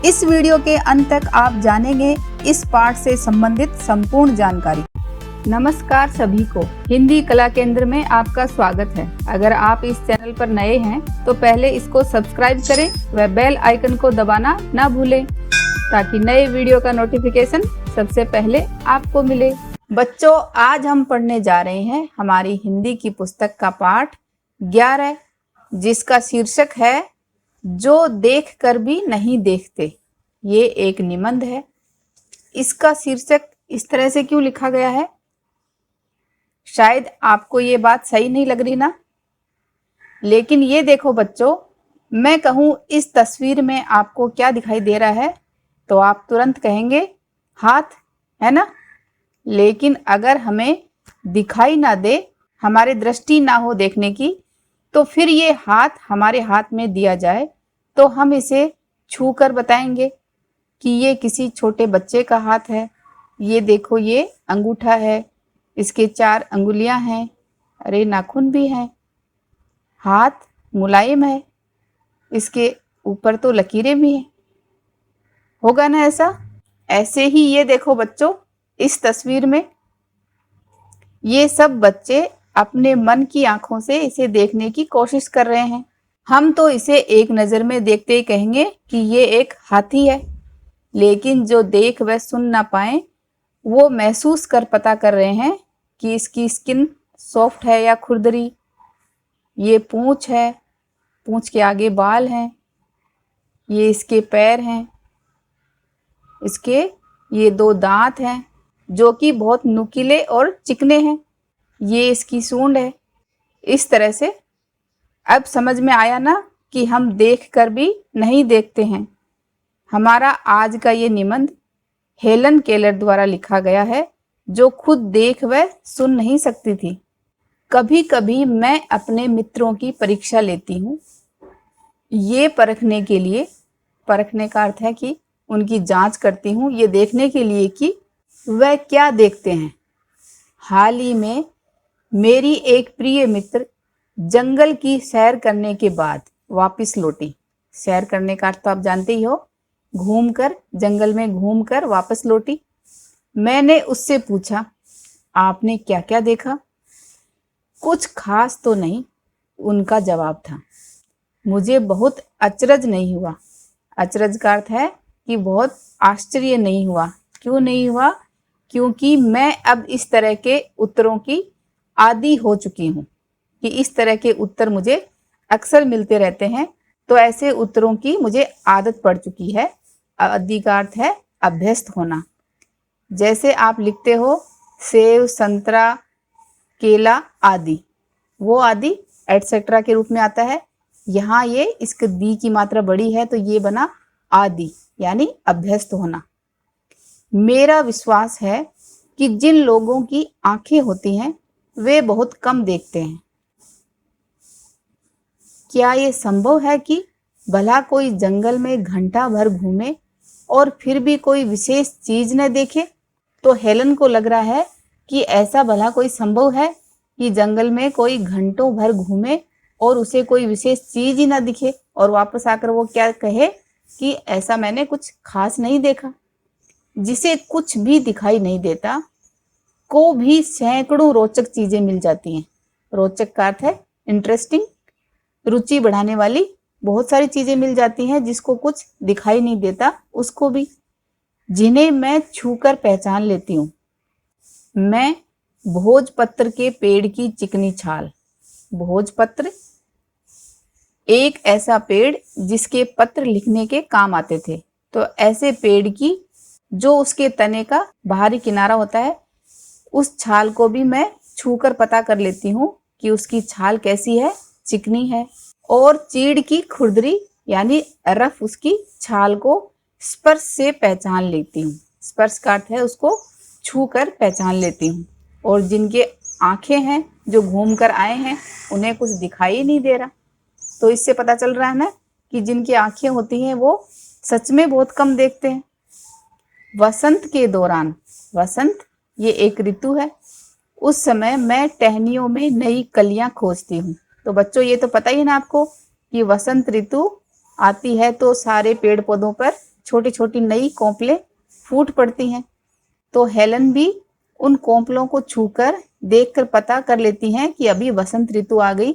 इस वीडियो के अंत तक आप जानेंगे इस पाठ से संबंधित संपूर्ण जानकारी। नमस्कार सभी को, हिंदी कला केंद्र में आपका स्वागत है। अगर आप इस चैनल पर नए हैं तो पहले इसको सब्सक्राइब करें व बेल आइकन को दबाना ना भूलें ताकि नए वीडियो का नोटिफिकेशन सबसे पहले आपको मिले। बच्चों, आज हम पढ़ने जा रहे हैं हमारी हिंदी की पुस्तक का पाठ 11, जिसका शीर्षक है जो देख कर भी नहीं देखते। ये एक निबंध है। इसका शीर्षक इस तरह से क्यों लिखा गया है? शायद आपको ये बात सही नहीं लग रही ना, लेकिन ये देखो बच्चों, मैं कहूँ इस तस्वीर में आपको क्या दिखाई दे रहा है तो आप तुरंत कहेंगे हाथ, है ना। लेकिन अगर हमें दिखाई ना दे, हमारे दृष्टि ना हो देखने की, तो फिर ये हाथ हमारे हाथ में दिया जाए तो हम इसे छू कर बताएंगे कि ये किसी छोटे बच्चे का हाथ है। ये देखो, ये अंगूठा है, इसके 4 अंगुलियां हैं, अरे नाखून भी हैं, हाथ मुलायम है, इसके ऊपर तो लकीरें भी हैं। होगा ना ऐसा? ऐसे ही ये देखो बच्चों, इस तस्वीर में ये सब बच्चे अपने मन की आंखों से इसे देखने की कोशिश कर रहे हैं। हम तो इसे एक नज़र में देखते ही कहेंगे कि ये एक हाथी है, लेकिन जो देख व सुन ना पाए वो महसूस कर पता कर रहे हैं कि इसकी स्किन सॉफ्ट है या खुरदरी। ये पूंछ है, पूंछ के आगे बाल हैं, ये इसके पैर हैं, इसके ये 2 दांत हैं जो कि बहुत नुकीले और चिकने हैं, ये इसकी सूंड है। इस तरह से अब समझ में आया ना कि हम देख कर भी नहीं देखते हैं। हमारा आज का ये निबंध हेलन केलर द्वारा लिखा गया है, जो खुद देख व सुन नहीं सकती थी। कभी कभी मैं अपने मित्रों की परीक्षा लेती हूँ, ये परखने के लिए, परखने का अर्थ है कि उनकी जांच करती हूँ, ये देखने के लिए कि वह क्या देखते हैं। हाल ही में मेरी एक प्रिय मित्र जंगल की सैर करने के बाद वापस लौटी। सैर करने का अर्थ तो आप जानते ही हो, घूमकर, जंगल में घूमकर वापस लौटी। मैंने उससे पूछा, आपने क्या क्या देखा? कुछ खास तो नहीं, उनका जवाब था। मुझे बहुत अचरज नहीं हुआ। अचरज का अर्थ है कि बहुत आश्चर्य नहीं हुआ। क्यों नहीं हुआ? क्योंकि मैं अब इस तरह के उत्तरों की आदी हो चुकी हूँ कि इस तरह के उत्तर मुझे अक्सर मिलते रहते हैं, तो ऐसे उत्तरों की मुझे आदत पड़ चुकी है। आदि का अर्थ है अभ्यस्त होना। जैसे आप लिखते हो सेब, संतरा, केला आदि, वो आदि एटसेट्रा के रूप में आता है। यहाँ ये इसके दी की मात्रा बड़ी है तो ये बना आदि, यानी अभ्यस्त होना। मेरा विश्वास है कि जिन लोगों की आंखें होती हैं वे बहुत कम देखते हैं। क्या ये संभव है कि भला कोई जंगल में घंटा भर घूमे और फिर भी कोई विशेष चीज न देखे? तो हेलन को लग रहा है कि ऐसा भला कोई संभव है कि जंगल में कोई घंटों भर घूमे और उसे कोई विशेष चीज ही ना दिखे और वापस आकर वो क्या कहे कि ऐसा मैंने कुछ खास नहीं देखा। जिसे कुछ भी दिखाई नहीं देता को भी सैकड़ों रोचक चीजें मिल जाती हैं। रोचक का अर्थ है इंटरेस्टिंग, रुचि बढ़ाने वाली बहुत सारी चीजें मिल जाती हैं जिसको कुछ दिखाई नहीं देता उसको भी, जिन्हें मैं छूकर पहचान लेती हूँ। मैं भोजपत्र के पेड़ की चिकनी छाल। भोजपत्र एक ऐसा पेड़ जिसके पत्र लिखने के काम आते थे, तो ऐसे पेड़ की जो उसके तने का बाहरी किनारा होता है, उस छाल को भी मैं छूकर पता कर लेती हूँ कि उसकी छाल कैसी है, चिकनी है। और चीड़ की खुरदरी यानी रफ उसकी छाल को स्पर्श से पहचान लेती हूँ। स्पर्श का अर्थ है उसको छूकर पहचान लेती हूँ। और जिनके आंखें हैं, जो घूम कर आए हैं, उन्हें कुछ दिखाई नहीं दे रहा, तो इससे पता चल रहा है ना कि जिनकी आंखें होती हैं वो सच में बहुत कम देखते हैं। वसंत के दौरान, वसंत ये एक ऋतु है, उस समय मैं टहनियों में नई कलियां खोजती हूँ। तो बच्चों, ये तो पता ही ना आपको कि वसंत ऋतु आती है तो सारे पेड़ पौधों पर छोटी छोटी नई कोंपलें फूट पड़ती हैं। तो हेलन भी उन कोंपलों को छूकर देखकर पता कर लेती हैं कि अभी वसंत ऋतु आ गई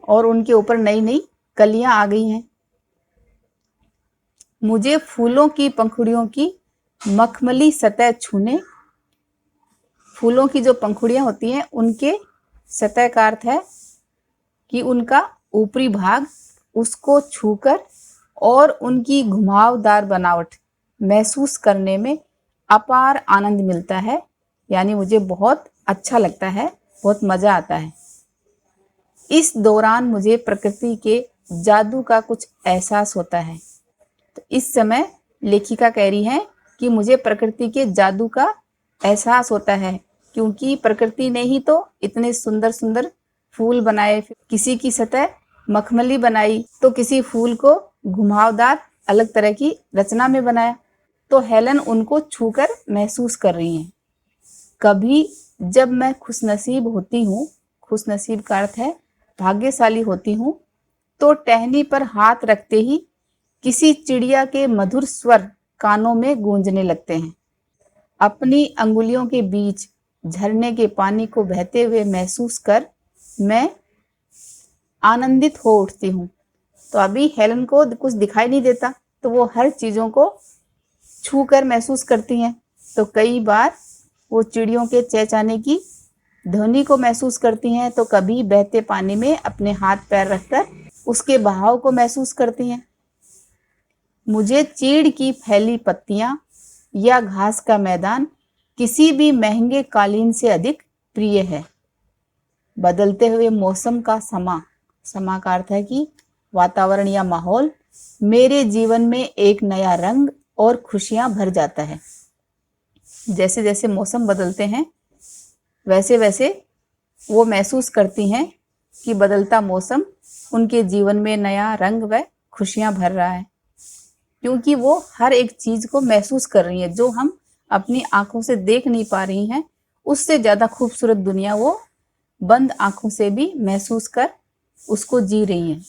और उनके ऊपर नई नई कलियां आ गई हैं। मुझे फूलों की पंखुड़ियों की मखमली सतह छूने, फूलों की जो पंखुड़ियां होती हैं उनके सतह का अर्थ है कि उनका ऊपरी भाग, उसको छूकर और उनकी घुमावदार बनावट महसूस करने में अपार आनंद मिलता है। यानी मुझे बहुत अच्छा लगता है, बहुत मज़ा आता है। इस दौरान मुझे प्रकृति के जादू का कुछ एहसास होता है। तो इस समय लेखिका कह रही है कि मुझे प्रकृति के जादू का एहसास होता है, क्योंकि प्रकृति ने ही तो इतने सुंदर सुंदर फूल बनाए, किसी की सतह मखमली बनाई तो किसी फूल को घुमावदार अलग तरह की रचना में बनाया। तो हेलन उनको छूकर महसूस कर रही हैं। कभी जब मैं खुशनसीब होती हूँ, खुशनसीब का अर्थ है भाग्यशाली होती हूँ, तो टहनी पर हाथ रखते ही किसी चिड़िया के मधुर स्वर कानों में गूंजने लगते हैं। अपनी अंगुलियों के बीच झरने के पानी को बहते हुए महसूस कर मैं आनंदित हो उठती हूँ। तो अभी हेलन को कुछ दिखाई नहीं देता, तो वो हर चीज़ों को छू कर महसूस करती हैं। तो कई बार वो चिड़ियों के चहचहाने की ध्वनि को महसूस करती हैं, तो कभी बहते पानी में अपने हाथ पैर रखकर उसके बहाव को महसूस करती हैं। मुझे चीड़ की फैली पत्तियां या घास का मैदान किसी भी महंगे कालीन से अधिक प्रिय है। बदलते हुए मौसम का समा का अर्थ है कि वातावरण या माहौल मेरे जीवन में एक नया रंग और खुशियां भर जाता है। जैसे जैसे मौसम बदलते हैं वैसे वैसे वो महसूस करती हैं कि बदलता मौसम उनके जीवन में नया रंग व खुशियां भर रहा है, क्योंकि वो हर एक चीज को महसूस कर रही है जो हम अपनी आंखों से देख नहीं पा रही हैं। उससे ज्यादा खूबसूरत दुनिया वो बंद आंखों से भी महसूस कर उसको जी रही हैं।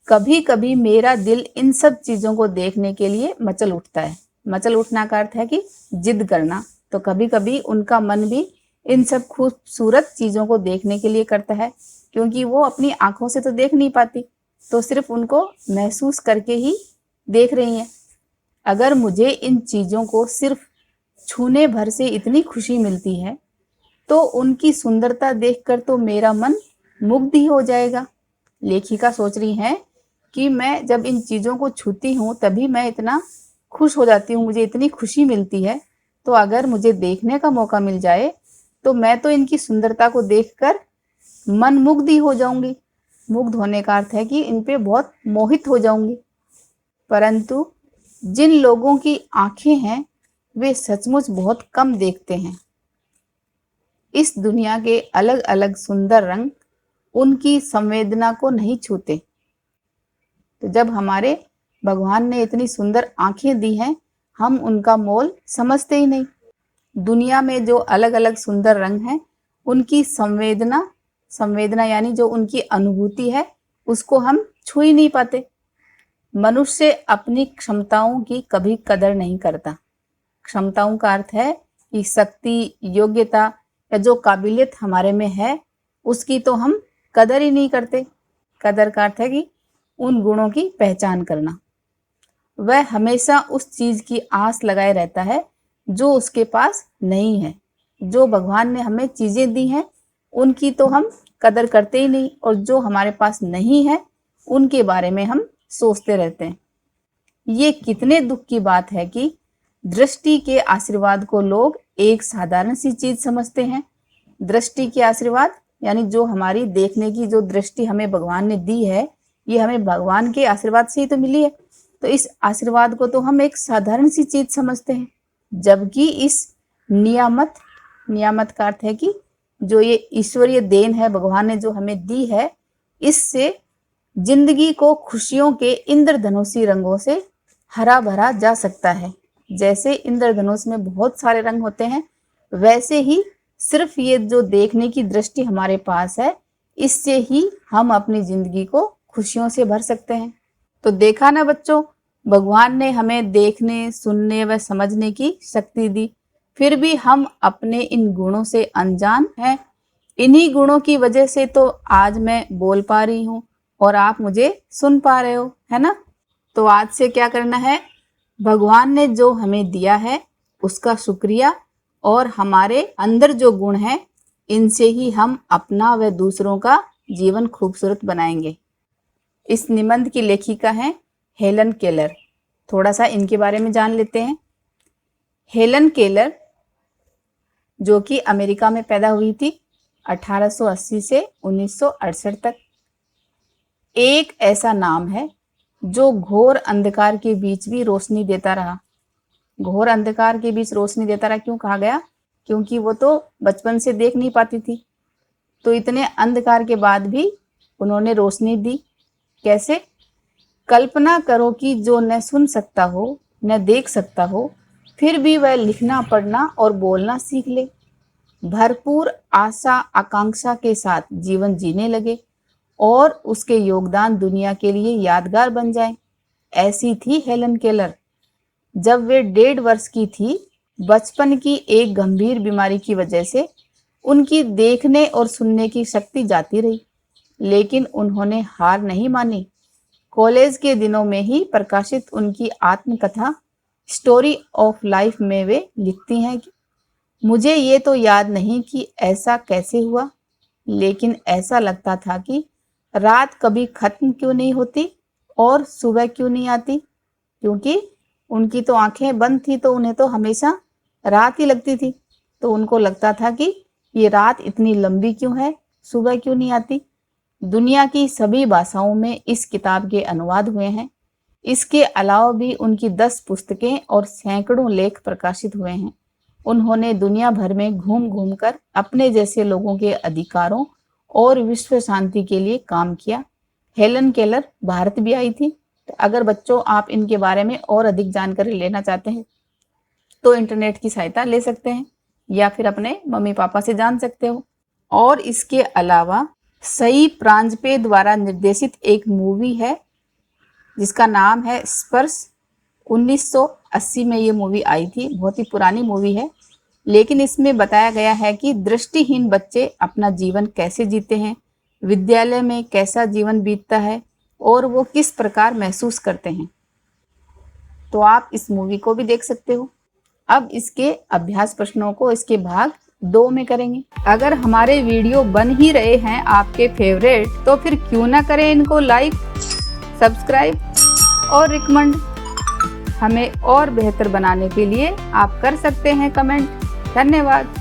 कभी कभी मेरा दिल इन सब चीजों को देखने के लिए मचल उठता है। मचल उठना का अर्थ है कि जिद करना। तो कभी कभी उनका मन भी इन सब खूबसूरत चीजों को देखने के लिए करता है, क्योंकि वो अपनी आंखों से तो देख नहीं पाती, तो सिर्फ उनको महसूस करके ही देख रही हैं। अगर मुझे इन चीजों को सिर्फ छूने भर से इतनी खुशी मिलती है, तो उनकी सुंदरता देखकर तो मेरा मन मुग्ध ही हो जाएगा। लेखिका सोच रही है कि मैं जब इन चीज़ों को छूती हूँ तभी मैं इतना खुश हो जाती हूँ, मुझे इतनी खुशी मिलती है। तो अगर मुझे देखने का मौका मिल जाए तो मैं तो इनकी सुंदरता को देखकर मन मुग्ध ही हो जाऊंगी। मुग्ध होने का अर्थ है कि इन पे बहुत मोहित हो जाऊंगी। परंतु जिन लोगों की आंखें हैं वे सचमुच बहुत कम देखते हैं। इस दुनिया के अलग अलग सुंदर रंग उनकी संवेदना को नहीं छूते। तो जब हमारे भगवान ने इतनी सुंदर आंखें दी हैं, हम उनका मोल समझते ही नहीं। दुनिया में जो अलग अलग सुंदर रंग हैं, उनकी संवेदना यानी जो उनकी अनुभूति है, उसको हम छू ही नहीं पाते। मनुष्य अपनी क्षमताओं की कभी कदर नहीं करता। क्षमताओं का अर्थ है कि शक्ति, योग्यता या जो काबिलियत हमारे में है, उसकी तो हम कदर ही नहीं करते। कदर का अर्थ है कि उन गुणों की पहचान करना। वह हमेशा उस चीज की आस लगाए रहता है जो उसके पास नहीं है। जो भगवान ने हमें चीजें दी हैं, उनकी तो हम कदर करते ही नहीं, और जो हमारे पास नहीं है उनके बारे में हम सोचते रहते हैं। ये कितने दुख की बात है कि दृष्टि के आशीर्वाद को लोग एक साधारण सी चीज समझते हैं। दृष्टि के आशीर्वाद यानी जो हमारी देखने की जो दृष्टि हमें भगवान ने दी है, ये हमें भगवान के आशीर्वाद से ही तो मिली है। तो इस आशीर्वाद को तो हम एक साधारण सी चीज समझते हैं, जबकि इस नियामत का अर्थ है कि जो ये ईश्वरीय देन है भगवान ने जो हमें दी है, इससे जिंदगी को खुशियों के इंद्रधनुषी रंगों से हरा भरा जा सकता है। जैसे इंद्रधनुष में बहुत सारे रंग होते हैं, वैसे ही सिर्फ ये जो देखने की दृष्टि हमारे पास है, इससे ही हम अपनी जिंदगी को खुशियों से भर सकते हैं। तो देखा ना बच्चों, भगवान ने हमें देखने, सुनने व समझने की शक्ति दी, फिर भी हम अपने इन गुणों से अनजान हैं। इन्हीं गुणों की वजह से तो आज मैं बोल पा रही हूँ और आप मुझे सुन पा रहे हो, है ना। तो आज से क्या करना है, भगवान ने जो हमें दिया है उसका शुक्रिया, और हमारे अंदर जो गुण हैं इनसे ही हम अपना व दूसरों का जीवन खूबसूरत बनाएंगे। इस निबंध की लेखिका हैं हेलन केलर। थोड़ा सा इनके बारे में जान लेते हैं। हेलन केलर जो कि अमेरिका में पैदा हुई थी 1880 से 1968 तक, एक ऐसा नाम है जो घोर अंधकार के बीच भी रोशनी देता रहा। घोर अंधकार के बीच रोशनी देता रहा क्यों कहा गया? क्योंकि वो तो बचपन से देख नहीं पाती थी, तो इतने अंधकार के बाद भी उन्होंने रोशनी दी। कैसे? कल्पना करो कि जो न सुन सकता हो न देख सकता हो, फिर भी वह लिखना, पढ़ना और बोलना सीख ले, भरपूर आशा आकांक्षा के साथ जीवन जीने लगे और उसके योगदान दुनिया के लिए यादगार बन जाए। ऐसी थी हेलन केलर। जब वे 1.5 वर्ष की थी, बचपन की एक गंभीर बीमारी की वजह से उनकी देखने और सुनने की शक्ति जाती रही, लेकिन उन्होंने हार नहीं मानी। कॉलेज के दिनों में ही प्रकाशित उनकी आत्मकथा स्टोरी ऑफ लाइफ में वे लिखती हैं कि मुझे ये तो याद नहीं कि ऐसा कैसे हुआ, लेकिन ऐसा लगता था कि रात कभी खत्म क्यों नहीं होती और सुबह क्यों नहीं आती, क्योंकि उनकी तो आंखें बंद थी तो उन्हें तो हमेशा रात ही लगती थी। तो उनको लगता था कि ये रात इतनी लंबी क्यों है, सुबह क्यों नहीं आती। दुनिया की सभी भाषाओं में इस किताब के अनुवाद हुए हैं। इसके अलावा भी उनकी 10 पुस्तकें और सैकड़ों लेख प्रकाशित हुए हैं। उन्होंने दुनिया भर में घूम घूम कर अपने जैसे लोगों के अधिकारों और विश्व शांति के लिए काम किया। हेलन केलर भारत भी आई थी। तो अगर बच्चों आप इनके बारे में और अधिक जानकारी लेना चाहते हैं तो इंटरनेट की सहायता ले सकते हैं या फिर अपने मम्मी पापा से जान सकते हो। और इसके अलावा सई प्रांजपे द्वारा निर्देशित एक मूवी है जिसका नाम है स्पर्श। 1980 में ये मूवी आई थी, बहुत ही पुरानी मूवी है, लेकिन इसमें बताया गया है कि दृष्टिहीन बच्चे अपना जीवन कैसे जीते हैं, विद्यालय में कैसा जीवन बीतता है और वो किस प्रकार महसूस करते हैं। तो आप इस मूवी को भी देख सकते हो। अब इसके अभ्यास प्रश्नों को इसके भाग 2 में करेंगे। अगर हमारे वीडियो बन ही रहे हैं आपके फेवरेट, तो फिर क्यों ना करें इनको लाइक, सब्सक्राइब और रिकमेंड। हमें और बेहतर बनाने के लिए आप कर सकते हैं कमेंट। धन्यवाद।